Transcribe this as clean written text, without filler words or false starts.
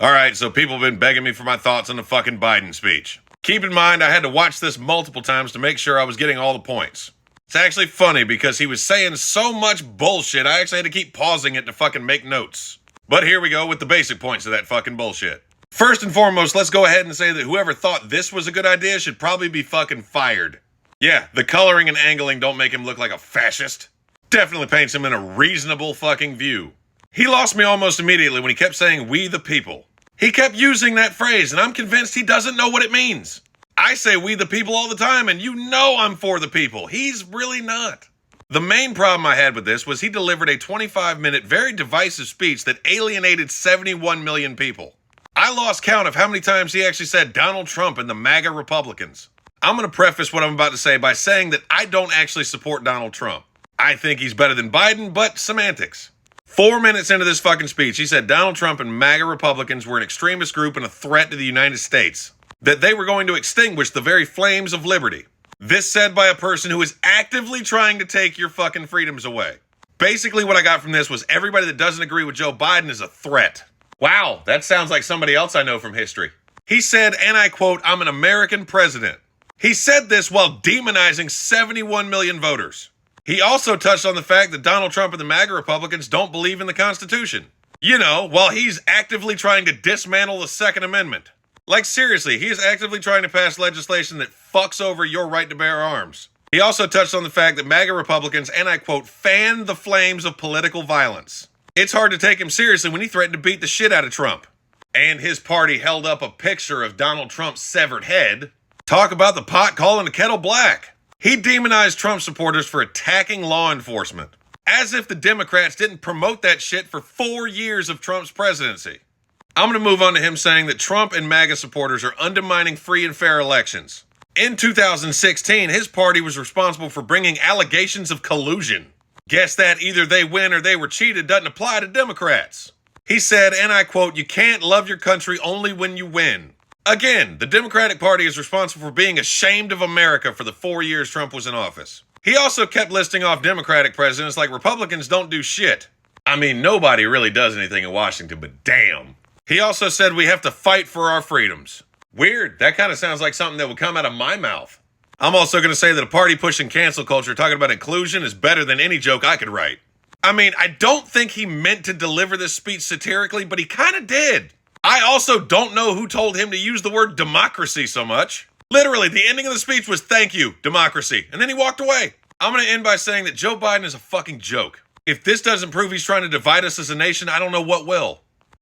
Alright, so people have been begging me for my thoughts on the fucking Biden speech. Keep in mind, I had to watch this multiple times to make sure I was getting all the points. It's actually funny because he was saying so much bullshit, I actually had to keep pausing it to fucking make notes. But here we go with the basic points of that fucking bullshit. First and foremost, let's go ahead and say that whoever thought this was a good idea should probably be fucking fired. Yeah, the coloring and angling don't make him look like a fascist. Definitely paints him in a reasonable fucking view. He lost me almost immediately when he kept saying, "we the people." He kept using that phrase, and I'm convinced he doesn't know what it means. I say "we the people" all the time, and you know I'm for the people. He's really not. The main problem I had with this was he delivered a 25-minute, very divisive speech that alienated 71 million people. I lost count of how many times he actually said Donald Trump and the MAGA Republicans. I'm going to preface what I'm about to say by saying that I don't actually support Donald Trump. I think he's better than Biden, but semantics. 4 minutes into this fucking speech, he said Donald Trump and MAGA Republicans were an extremist group and a threat to the United States. That they were going to extinguish the very flames of liberty. This said by a person who is actively trying to take your fucking freedoms away. Basically what I got from this was everybody that doesn't agree with Joe Biden is a threat. Wow, that sounds like somebody else I know from history. He said, and I quote, "I'm an American president." He said this while demonizing 71 million voters. He also touched on the fact that Donald Trump and the MAGA Republicans don't believe in the Constitution. You know, while he's actively trying to dismantle the Second Amendment. Like seriously, he is actively trying to pass legislation that fucks over your right to bear arms. He also touched on the fact that MAGA Republicans, and I quote, "fan the flames of political violence." It's hard to take him seriously when he threatened to beat the shit out of Trump. And his party held up a picture of Donald Trump's severed head. Talk about the pot calling the kettle black. He demonized Trump supporters for attacking law enforcement. As if the Democrats didn't promote that shit for 4 years of Trump's presidency. I'm going to move on to him saying that Trump and MAGA supporters are undermining free and fair elections. In 2016, his party was responsible for bringing allegations of collusion. Guess that either they win or they were cheated doesn't apply to Democrats. He said, and I quote, "You can't love your country only when you win." Again, the Democratic Party is responsible for being ashamed of America for the 4 years Trump was in office. He also kept listing off Democratic presidents like Republicans don't do shit. I mean, nobody really does anything in Washington, but damn. He also said we have to fight for our freedoms. Weird, that kind of sounds like something that would come out of my mouth. I'm also going to say that a party pushing cancel culture talking about inclusion is better than any joke I could write. I mean, I don't think he meant to deliver this speech satirically, but he kind of did. I also don't know who told him to use the word democracy so much. Literally, the ending of the speech was "thank you, democracy," and then he walked away. I'm going to end by saying that Joe Biden is a fucking joke. If this doesn't prove he's trying to divide us as a nation, I don't know what will.